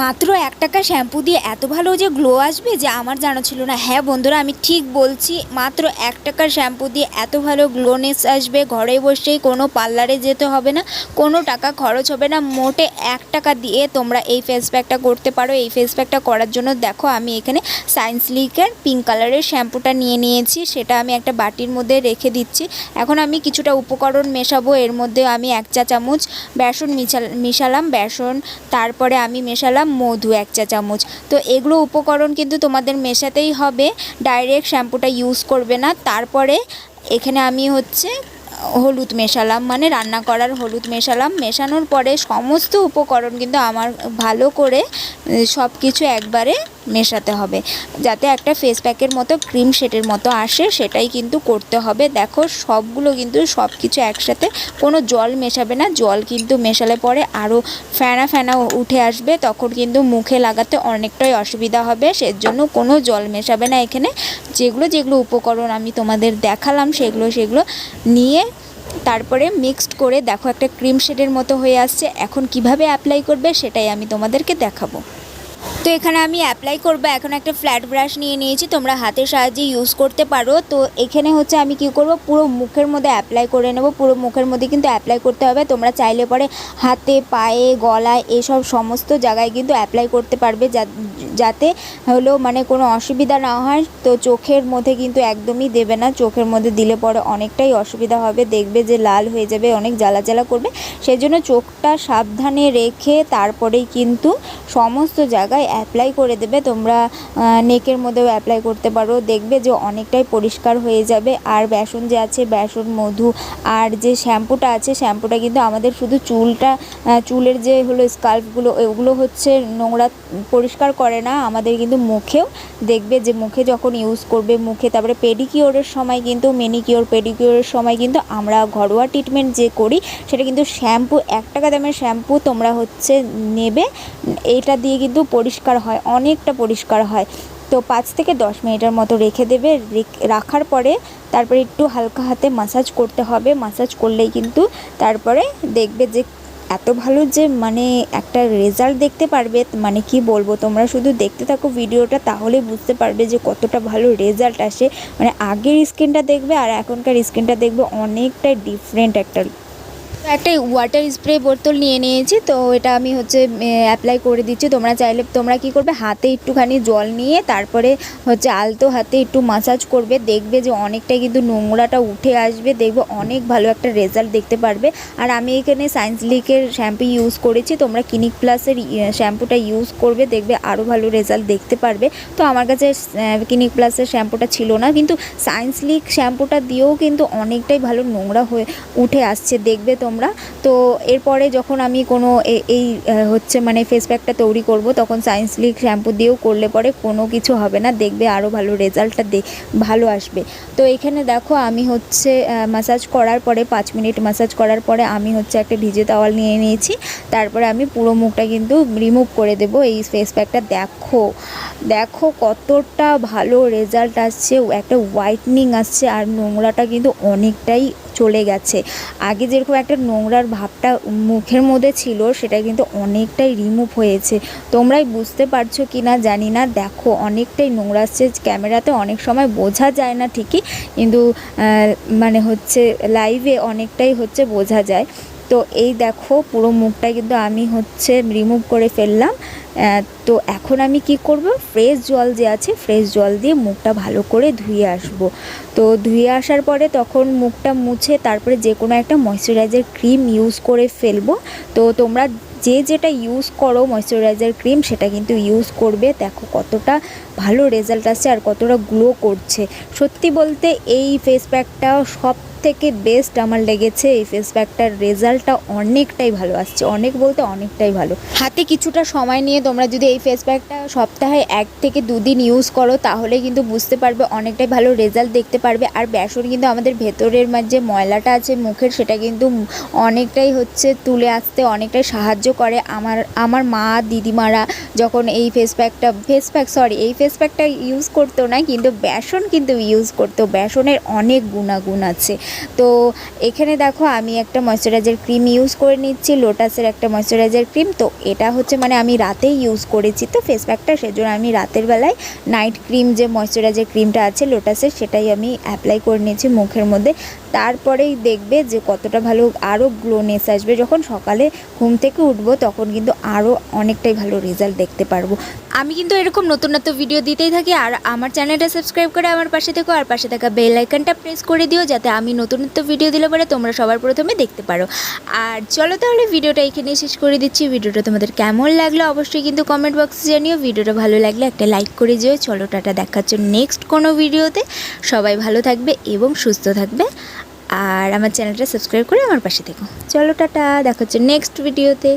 মাত্র ১ টাকা শ্যাম্পু দিয়ে এত ভালো যে গ্লো আসবে যে আমার জানা ছিল না। হ্যাঁ বন্ধুরা, আমি ঠিক বলছি, মাত্র ১ টাকার শ্যাম্পু দিয়ে এত ভালো গ্লোনেস আসবে। ঘরে বসেই কোনো পার্লারে যেতে হবে না, কোনো টাকা খরচ হবে না। মোটে ১ টাকা দিয়ে তোমরা এই ফেস প্যাকটা করতে পারো। এই ফেস প্যাকটা করার জন্য দেখো আমি এখানে সায়েন্সলিকের পিঙ্ক কালারের শ্যাম্পুটা নিয়ে নিয়েছি, সেটা আমি একটা বাটির মধ্যে রেখে দিচ্ছি। এখন আমি কিছুটা উপকরণ মেশাবো। এর মধ্যে আমি ১ চা চামচ বেসন মিশালাম, বেসন, তারপরে আমি মেশালাম মধু ১ চা চামচ। তো এগুলো উপকরণ কিন্তু তোমাদের মেশাতেই হবে, ডাইরেক্ট শ্যাম্পুটা ইউজ করবে না। তারপরে এখানে আমি হলুদ মেশালাম, মানে রান্না করার হলুদ মেশালাম। মেশানোর পরে সমস্ত উপকরণ কিন্তু আমার ভালো করে সব কিছু একবারে মেশাতে হবে, যাতে একটা ফেস প্যাকের মতো ক্রিম শেডের মতো আসে, সেটাই কিন্তু করতে হবে। দেখো সবগুলো কিন্তু সব কিছু একসাথে, কোনো জল মেশাবে না। জল কিন্তু মেশালে পরে আরও ফেনা ফেনা উঠে আসবে, তখন কিন্তু মুখে লাগাতে অনেকটাই অসুবিধা হবে। সেজন্য কোনো জল মেশাবে না। এখানে যেগুলো উপকরণ আমি তোমাদের দেখালাম সেগুলো নিয়ে তারপরে মিক্সড করে দেখো একটা ক্রিম শেডের মতো হয়ে আসছে। এখন কিভাবে অ্যাপ্লাই করবে সেটাই আমি তোমাদেরকে দেখাবো। তো এখানে আমি অ্যাপ্লাই করবো। এখন একটা ফ্ল্যাট ব্রাশ নিয়ে নিয়েছি, তোমরা হাতের সাহায্যে ইউজ করতে পারো। তো এখানে আমি কি করব, পুরো মুখের মধ্যে অ্যাপ্লাই করে নেব। পুরো মুখের মধ্যে কিন্তু অ্যাপ্লাই করতে হবে। তোমরা চাইলে পরে হাতে, পায়ে, গলায়, এসব সমস্ত জায়গায় কিন্তু অ্যাপ্লাই করতে পারবে, যাতে মানে কোনো অসুবিধা না হয়। তো চোখের মধ্যে কিন্তু একদমই দেবে না, চোখের মধ্যে দিলে পরে অনেকটাই অসুবিধা হবে, দেখবে যে লাল হয়ে যাবে, অনেক জ্বালা জ্বালা করবে। সেই জন্য চোখটা সাবধানে রেখে তারপরেই কিন্তু সমস্ত জায়গায় অ্যাপ্লাই করে দেবে। তোমরা নেকের মধ্যেও অ্যাপ্লাই করতে পারো, দেখবে যে অনেকটাই পরিষ্কার হয়ে যাবে। আর বেসন যে আছে, বেসন, মধু আর যে শ্যাম্পুটা আছে, শ্যাম্পুটা কিন্তু আমাদের শুধু চুলের যে স্কাল্পগুলো, ওগুলো নোংরা পরিষ্কার করে না, আমাদের কিন্তু মুখেও দেখবে যে মুখে যখন ইউজ করবে, মুখে তারপরে পেডিকিওরের সময় কিন্তু পেডিকিওরের সময় কিন্তু আমরা ঘরোয়া ট্রিটমেন্ট যে করি সেটা কিন্তু শ্যাম্পু, ১ টাকা দামের শ্যাম্পু তোমরা নেবে, এইটা দিয়ে কিন্তু পরিষ্কার হয়, অনেকটা পরিষ্কার হয়। তো ৫ থেকে ১০ মিনিটের মতো রেখে দেবে। রাখার পরে তারপরে একটু হালকা হাতে মাসাজ করতে হবে। মাসাজ করলেই কিন্তু তারপরে দেখবে যে এত ভালো যে মানে একটা রেজাল্ট দেখতে পারবে, মানে কি বলবো, তোমরা শুধু দেখতে থাকো ভিডিওটা, তাহলে বুঝতে পারবে যে কতটা ভালো রেজাল্ট আসে। মানে আগের স্কিনটা দেখবে আর এখনকার স্কিনটা দেখবে অনেকটাই ডিফারেন্ট একটা ওয়াটার স্প্রে বোতল নিয়ে নিয়েছি। তো এটা আমি অ্যাপ্লাই করে দিচ্ছি। তোমরা চাইলে তোমরা কি করবে, হাতে একটুখানি জল নিয়ে তারপরে আলতো হাতে একটু মাসাজ করবে, দেখবে যে অনেকটাই কিন্তু নোংরাটা উঠে আসবে, দেখবে অনেক ভালো একটা রেজাল্ট দেখতে পারবে। আর আমি এখানে সায়েন্সলিকের শ্যাম্পু ইউজ করেছি, তোমরা ক্লিনিক প্লাসের শ্যাম্পুটা ইউজ করবে, দেখবে আরও ভালো রেজাল্ট দেখতে পারবে। তো আমার কাছে ক্লিনিক প্লাসের শ্যাম্পুটা ছিল না, কিন্তু সায়েন্সলিক শ্যাম্পুটা দিয়েও কিন্তু অনেকটাই ভালো নোংরা হয়ে উঠে আসছে, দেখবে তোমরা। তো এরপরে যখন আমি কোনো এই মানে ফেস প্যাকটা তৈরি করব, তখন সায়েন্সলিক শ্যাম্পু দিয়েও করলে পরে কোনো কিছু হবে না, দেখবে আরও ভালো রেজাল্টটা ভালো আসবে। তো এখানে দেখো আমি মাসাজ করার পরে ৫ মিনিট মাসাজ করার পরে আমি একটা ভিজে টাওয়াল নিয়ে নিয়েছি। তারপরে আমি পুরো মুখটা কিন্তু রিমুভ করে দেব এই ফেস প্যাকটা। দেখো কতটা ভালো রেজাল্ট আসছে, একটা হোয়াইটনিং আসছে, আর নোংরাটা কিন্তু অনেকটাই চলে গেছে। আগে যেরকম একটা নোংরার ভাবটা মুখের মধ্যে ছিল, সেটা কিন্তু অনেকটাই রিমুভ হয়েছে। তোমরাই বুঝতে পারছো কি না জানি না, দেখো অনেকটাই নোংরা আসছে। ক্যামেরাতে অনেক সময় বোঝা যায় না ঠিকই, কিন্তু মানে লাইভে অনেকটাই বোঝা যায়। তো এই দেখো পুরো মুখটা কিন্তু আমি রিমুভ করে ফেললাম। তো এখন আমি কি করব, ফ্রেশ জল যে আছে, ফ্রেশ জল দিয়ে মুখটা ভালো করে ধুয়ে আসব। তো ধুয়ে আসার পরে তখন মুখটা মুছে তারপরে যে কোনো একটা ময়শ্চারাইজার ক্রিম ইউজ করে ফেলবো। তো তোমরা যেটা ইউজ করো ময়শ্চারাইজার ক্রিম, সেটা কিন্তু ইউজ করবে। দেখো কতটা ভালো রেজাল্ট আসছে আর কতটা গ্লো করছে। সত্যি বলতে এই ফেস প্যাকটা সব থেকে বেস্ট আমার লেগেছে। এই ফেস প্যাকটার রেজাল্টটা অনেকটাই ভালো আসছে, অনেক বলতে অনেকটাই ভালো। হাতে কিছুটা সময় নিয়ে তোমরা যদি এই ফেস প্যাকটা সপ্তাহে 1 থেকে 2 দিন ইউজ করো, তাহলে কিন্তু বুঝতে পারবে অনেকটাই ভালো রেজাল্ট দেখতে পারবে। আর বেসন কিন্তু আমাদের ভেতরের যে ময়লাটা আছে মুখের, সেটা কিন্তু অনেকটাই তুলে আসতে অনেকটাই সাহায্য করে। আমার মা দিদিমারা যখন এই ফেস প্যাকটা ইউজ করতো না, কিন্তু বেসন কিন্তু ইউজ করতো। বেসনের অনেক গুণাগুণ আছে, তো এখানে দেখো আমি একটা ময়শ্চারাইজার ক্রিম ইউজ করে নিচ্ছি, লোটাসের একটা ময়শ্চারাইজার ক্রিম। তো এটা হচ্ছে মানে আমি রাতেই ইউজ করেছি তো ফেস প্যাকটা, সেজন্য আমি রাতের বেলায় নাইট ক্রিম যে ময়শ্চারাইজার ক্রিমটা আছে লোটাসের সেটাই আমি অ্যাপ্লাই করে নিয়েছি মুখের মধ্যে। তারপরেই দেখবে যে কতটা ভালো আরও গ্লোনেস আসবে। যখন সকালে ঘুম থেকে উঠবো তখন কিন্তু আরও অনেকটাই ভালো রেজাল্ট দেখতে পারবো। আমি কিন্তু এরকম নতুন নতুন ভিডিও দিতেই থাকি, আর আমার চ্যানেলটা সাবস্ক্রাইব করে আমার পাশে থেকো, আর পাশে থাকা বেল আইকনটা প্রেস করে দিও যাতে আমি নতুন নতুন ভিডিও দিলে পরে তোমরা সবার প্রথমে দেখতে পারো। আর চলো তাহলে ভিডিওটা এখানে শেষ করে দিচ্ছি। ভিডিওটা তোমাদের কেমন লাগলো অবশ্যই কিন্তু কমেন্ট বক্সে জানিও। ভিডিওটা ভালো লাগলে একটা লাইক করে যেও। চলো টাটা, দেখাচ্ছ নেক্সট কোনো ভিডিওতে। সবাই ভালো থাকবে এবং সুস্থ থাকবে, আর আমার চ্যানেলটা সাবস্ক্রাইব করে আমার পাশে থেকো। চলো টাটা, দেখাচ্ছ নেক্সট ভিডিওতে।